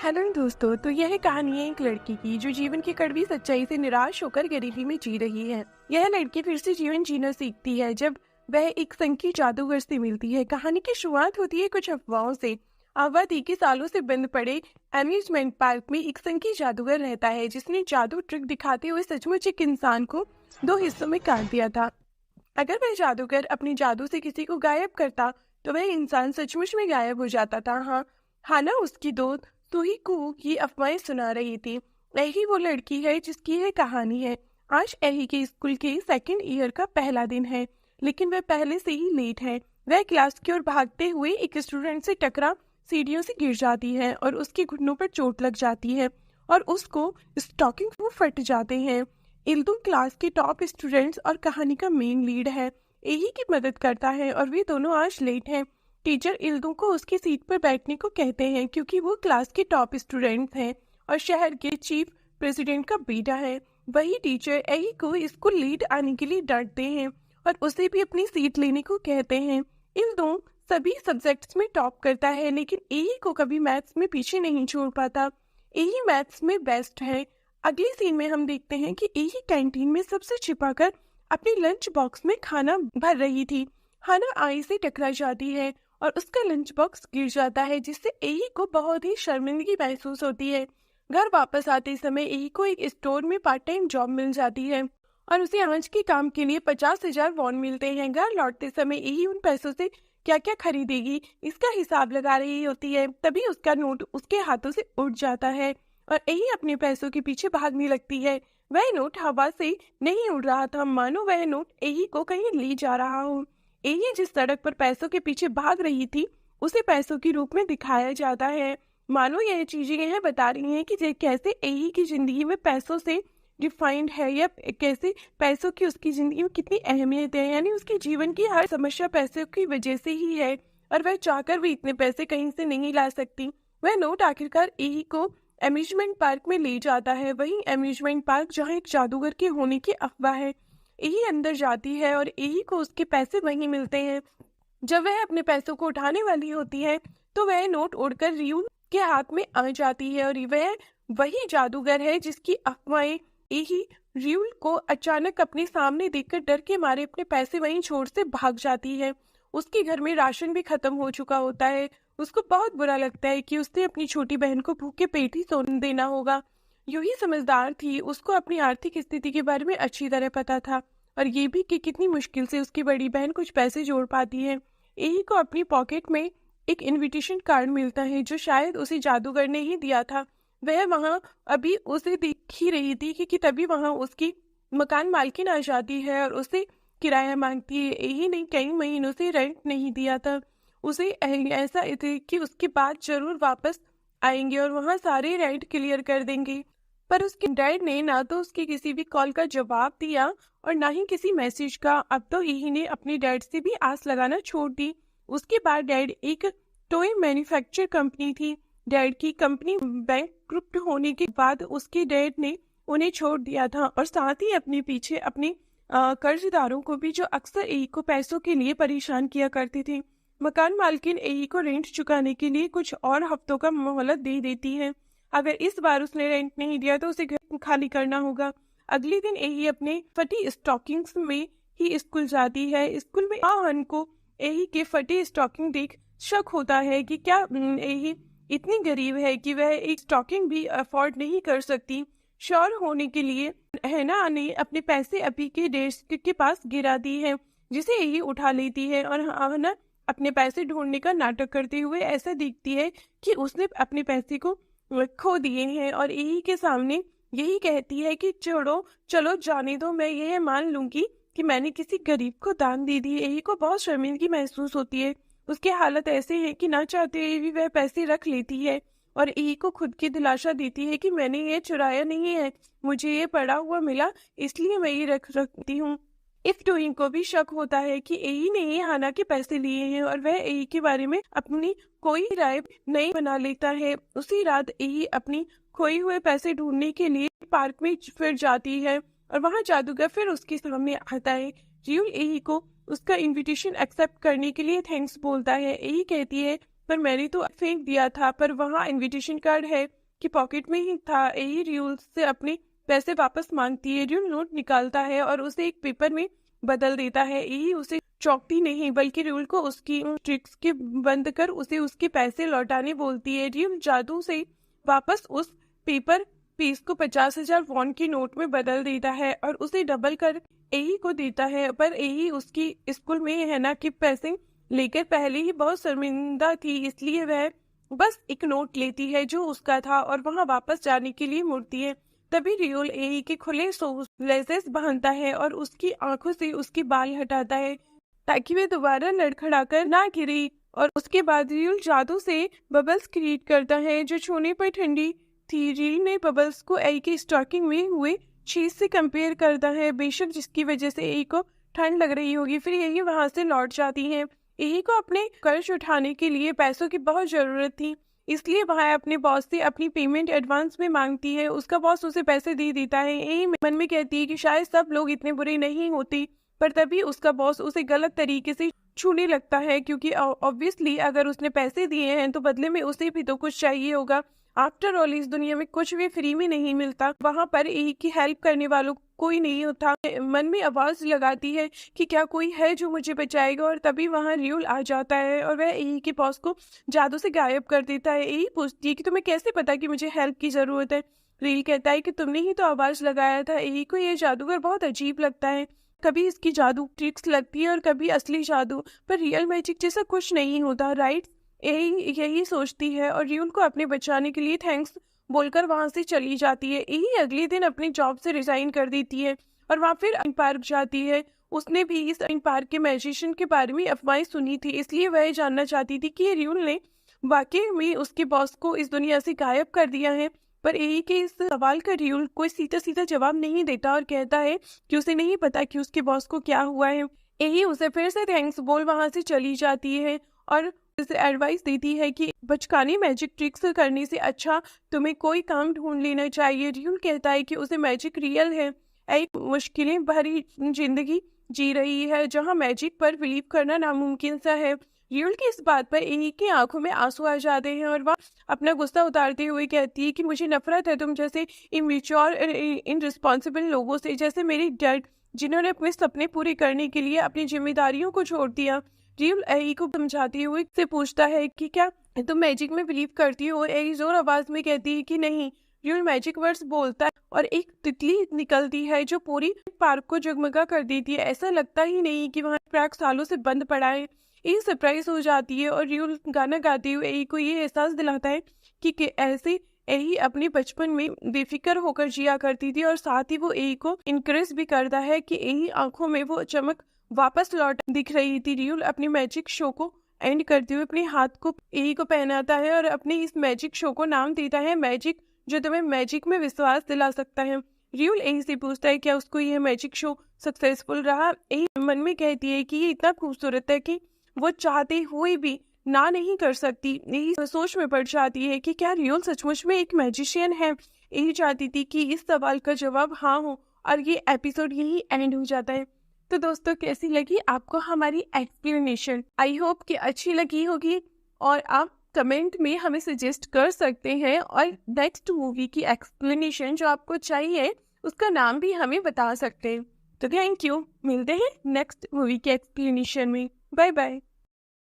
Hello दोस्तों। तो यह कहानी है एक लड़की की जो जीवन की कड़वी सच्चाई से निराश होकर गरीबी में जी रही है। यह लड़की फिर से जीवन जीना सीखती है जब वह एक संकी जादूगर से मिलती है। कहानी की शुरुआत होती है कुछ अफवाहों से। अफवाह थी कि सालों से बंद पड़े एम्यूजमेंट पार्क में एक संकी जादूगर रहता है जिसने जादू ट्रिक दिखाते हुए सचमुच एक इंसान को दो हिस्सों में काट दिया था। अगर वह जादूगर अपनी जादू से किसी को गायब करता तो वह इंसान सचमुच में गायब हो जाता था। हाँ, हाना उसकी दोस्त सूही को ये अफवाहें सुना रही थी। यही वो लड़की है जिसकी यह कहानी है। आज एही के स्कूल के सेकंड ईयर का पहला दिन है, लेकिन वह पहले से ही लेट है। वह क्लास की ओर भागते हुए एक स्टूडेंट से टकरा सीढ़ियों से गिर जाती है और उसके घुटनों पर चोट लग जाती है और उसको स्टॉकिंग फट जाते हैं। इल्दू क्लास के टॉप स्टूडेंट्स और कहानी का मेन लीड है। एही की मदद करता है और वे दोनों आज लेट हैं। टीचर इल्दू को उसकी सीट पर बैठने को कहते हैं क्योंकि वो क्लास के टॉप स्टूडेंट हैं और शहर के चीफ प्रेसिडेंट का बेटा है। वही टीचर एही को स्कूल लीड आने के लिए डांटते हैं और उसे भी अपनी सीट लेने को कहते हैं। इल्दू सभी सब्जेक्ट्स में टॉप करता है, लेकिन एही को कभी मैथ्स में पीछे नहीं छोड़ पाता। एही मैथ्स में बेस्ट है। अगली सीन में हम देखते हैं कि एही कैंटीन में सबसे छिपाकर अपने लंच बॉक्स में खाना भर रही थी। हाना आई से टकरा जाती है और उसका लंच बॉक्स गिर जाता है, जिससे एही को बहुत ही शर्मिंदगी महसूस होती है। घर वापस आते समय एही को एक स्टोर में पार्ट टाइम जॉब मिल जाती है और उसे आज के काम के लिए 50,000 वॉन मिलते हैं। घर लौटते समय एही उन पैसों से क्या क्या खरीदेगी इसका हिसाब लगा रही होती है। तभी उसका नोट उसके हाथों से उड़ जाता है और एही अपने पैसों के पीछे भागने लगती है। वह नोट हवा से नहीं उड़ रहा था, मानो वह नोट एही को कहीं ले जा रहा हो। एही जिस सड़क पर पैसों के पीछे भाग रही थी उसे पैसों के रूप में दिखाया जाता है, मानो यह चीजें यह बता रही हैं कि कैसे एही की जिंदगी में पैसों से डिफाइंड है या कैसे पैसों की उसकी जिंदगी में कितनी अहमियत है। यानी उसके जीवन की हर समस्या पैसों की वजह से ही है और वह चाहकर भी इतने पैसे कहीं से नहीं ला सकती। वह नोट आखिरकार एही को अम्यूजमेंट पार्क में ले जाता है, वही अम्यूजमेंट पार्क जहाँ एक जादूगर के होने की अफवाह है। एही अंदर जाती है और एही को उसके पैसे वहीं मिलते हैं। जब वह अपने पैसों को उठाने वाली होती है तो वह नोट उड़कर रियूल के हाथ में आ जाती है और वह वही जादूगर है जिसकी अफवाहें एही रियूल को अचानक अपने सामने देखकर डर के मारे अपने पैसे वहीं छोड़ से भाग जाती है। उसके घर में राशन भी खत्म हो चुका होता है। उसको बहुत बुरा लगता है कि उसने अपनी छोटी बहन को भूखे पेट ही सोने देना होगा। यूं ही समझदार थी, उसको अपनी आर्थिक स्थिति के बारे में अच्छी तरह पता था और ये भी कि कितनी मुश्किल से उसकी बड़ी बहन कुछ पैसे जोड़ पाती है। एही को अपनी पॉकेट में एक इनविटेशन कार्ड मिलता है जो शायद उसे जादूगर ने ही दिया था। वह वहां अभी उसे देख ही रही थी कि तभी वहां उसकी मकान मालकिन आ जाती है और उसे किराया मांगती है। एही ने कई महीनों से रेंट नहीं दिया था। उसे ऐसा थे कि उसके बाद जरूर वापस आएंगे और वहां सारे रेंट क्लियर कर देंगे, पर उसके डैड ने ना तो उसकी किसी भी कॉल का जवाब दिया और ना ही किसी मैसेज का। अब तो एही ने अपने डैड से भी आस लगाना छोड़ दी। उसके बाद डैड एक टॉय मैन्युफैक्चर कंपनी थी। डैड की कंपनी बैंकक्रप्ट होने के बाद उसके डैड ने उन्हें छोड़ दिया था और साथ ही अपने पीछे अपने कर्जदारों को भी, जो अक्सर एही को पैसों के लिए परेशान किया करते थे। मकान मालकिन एही को रेंट चुकाने के लिए कुछ और हफ्तों का मोहलत दे देती है। अगर इस बार उसने रेंट नहीं दिया तो उसे घर खाली करना होगा। अगले दिन एही अपने फटी स्टॉकिंग्स में ही स्कूल जाती है। स्कूल में आहन को एही के फटे स्टॉकिंग देख शक होता है कि क्या एही इतनी गरीब है कि वह एक स्टॉकिंग भी अफोर्ड नहीं कर सकती। श्योर होने के लिए हैना ने अपने पैसे अभी के डेस्क के पास गिरा दी है, जिसे एही उठा लेती है और हैना अपने पैसे ढूंढने का नाटक करते हुए ऐसा दिखती है कि उसने अपने पैसे को खो दिए हैं और एही के सामने यही कहती है कि छोड़ो, चलो जाने दो, मैं यह मान लूंगी कि मैंने किसी गरीब को दान दे दी। एही को बहुत शर्मिंदगी महसूस होती है। उसकी हालत ऐसे है कि ना चाहते हुए भी वह पैसे रख लेती है और एही को खुद की दिलासा देती है कि मैंने ये चुराया नहीं है, मुझे ये पड़ा हुआ मिला इसलिए मैं ये रखती हूँ। इफ डूइंग को भी शक होता है कि एही ने ही हाना के पैसे लिए हैं और वह एही के बारे में अपनी कोई राय नहीं बना लेता है। उसी रात एही अपनी खोए हुए पैसे ढूंढने के लिए पार्क में फिर जाती है और वहां जादूगर फिर उसके सामने आता है। रियूल एही को उसका इनविटेशन एक्सेप्ट करने के लिए थैंक्स बोलता है। एही कहती है पर मैंने तो फेंक दिया था, पर वहाँ इनविटेशन कार्ड है कि पॉकेट में ही था। यही रियल से अपने पैसे वापस मांगती है। रियल नोट निकालता है और उसे एक पेपर में बदल देता है। यही उसे चौंकती नहीं बल्कि रियल को उसकी ट्रिक्स के बंद कर उसे उसके पैसे लौटाने बोलती है। रियल जादू से वापस उस पेपर पीस को 50,000 वॉन की नोट में बदल देता है और उसे डबल कर एही को देता है। पर एही उसकी स्कूल में हैना के पैसे लेकर पहले ही बहुत शर्मिंदा थी, इसलिए वह बस एक नोट लेती है जो उसका था और वहां वापस जाने के लिए मुड़ती है। तभी रियोल एही के खुले लेसेस बांधता है और उसकी आंखों से उसके बाल हटाता है ताकि वे दोबारा लड़खड़ाकर ना गिरे। और उसके बाद रियोल जादू से बबल्स क्रिएट करता है जो छूने पर ठंडी थी। रियोल ने बबल्स को एही के स्टॉकिंग में हुए चीज से कंपेयर करता है, बेशक जिसकी वजह से एही को ठंड लग रही होगी। फिर यही वहां से लौट जाती है। एही को अपने कर्ज उठाने के लिए पैसों की बहुत जरूरत थी, इसलिए वह अपने बॉस से अपनी पेमेंट एडवांस में मांगती है। उसका बॉस उसे पैसे दे देता है। एही मन में कहती है कि शायद सब लोग इतने बुरे नहीं होते, पर तभी उसका बॉस उसे गलत तरीके से छूने लगता है, क्योंकि ऑब्वियसली अगर उसने पैसे दिए हैं तो बदले में उसे भी तो कुछ चाहिए होगा। आफ्टर ऑल इस दुनिया में कुछ भी फ्री में नहीं मिलता। वहां पर एही की हेल्प करने वालों कोई नहीं होता। मन में आवाज लगाती है कि क्या कोई है जो मुझे बचाएगा, और तभी वहां रियोल आ जाता है और वह एही के बॉस को जादू से गायब कर देता है। एही पूछती है कि तुम्हें कैसे पता कि मुझे हेल्प की जरूरत है। रियोल कहता है कि तुमने ही तो आवाज लगाया था। एही को यह जादूगर बहुत अजीब लगता है, कभी इसकी जादू ट्रिक्स लगती है और कभी असली जादू, पर रियल मैजिक जैसा कुछ नहीं होता, राइट? यही सोचती है और रियोल को अपने बचाने के लिए थैंक्स बोलकर वहां से चली जाती है। यही अगले दिन अपनी जॉब से रिजाइन कर देती है और वहां फिर पार्क जाती है। उसने भी इस पार्क के मैजिशियन के बारे में अफवाहें सुनी थी, इसलिए वह जानना चाहती थी कि रियोल ने वाकई में उसके बॉस को इस दुनिया से गायब कर दिया है। पर यही के इस सवाल का रियोल कोई सीधा सीधा जवाब नहीं देता और कहता है कि उसे नहीं पता कि उसके बॉस को क्या हुआ है। यही उसे फिर से थैंक्स बोल वहां से चली जाती है और उसे एडवाइस देती है कि बचकानी मैजिक ट्रिक्स करने से अच्छा तुम्हें कोई काम ढूंढ लेना चाहिए। रियोल कहता है कि उसे मैजिक रियल है, एक मुश्किलें भरी जिंदगी जी रही है जहां मैजिक पर बिलीव करना नामुमकिन सा है। रियोल की इस बात पर एही की आंखों में आंसू आ जाते हैं और वह अपना गुस्सा उतारते हुए कहती है कि मुझे नफरत है तुम जैसे इमेच्योर इनरिस्पॉन्सिबल लोगों से, जैसे मेरे डैड जिन्होंने अपने सपने पूरे करने के लिए अपनी जिम्मेदारियों को छोड़ दिया। रियोल एही को समझाते हुए से पूछता है कि क्या तुम मैजिक में बिलीव करती हो। एही जोर आवाज में कहती है कि नहीं। रियोल मैजिक वर्ड्स बोलता है और एक तितली निकलती है जो पूरी पार्क को जगमगा कर देती है। ऐसा लगता ही नहीं कि वहाँ पार्क सालों से बंद पड़ा है। एही सरप्राइज हो जाती है और रियोल गाना गाते हुए एही को ये एहसास दिलाता है कि ऐसे एही अपने बचपन में बेफिक्र होकर जिया करती थी, और साथ ही वो एही को इनकरेज भी करता है कि एही आंखों में वो चमक वापस लौट दिख रही थी। रियोल अपने मैजिक शो को एंड करते हुए अपने हाथ को एही को पहनाता है और अपने इस मैजिक शो को नाम देता है मैजिक, जो तुम्हें मैजिक में विश्वास दिला सकता है। रियोल एही से पूछता है क्या उसको यह मैजिक शो सक्सेसफुल रहा। एही मन में कहती है कि ये इतना खूबसूरत है कि वो चाहते हुए भी ना नहीं कर सकती। यही सोच में पड़ जाती है कि क्या रियोल सचमुच में एक मैजिशियन है। यही चाहती थी कि इस सवाल का जवाब हाँ हो, और ये एपिसोड यही एंड हो जाता है। तो दोस्तों कैसी लगी आपको हमारी एक्सप्लेनेशन? आई होप कि अच्छी लगी होगी, और आप कमेंट में हमें सजेस्ट कर सकते हैं और नेक्स्ट मूवी की एक्सप्लेनेशन जो आपको चाहिए उसका नाम भी हमें बता सकते हैं। तो थैंक यू, मिलते हैं नेक्स्ट मूवी के एक्सप्लेनेशन में। Bye bye.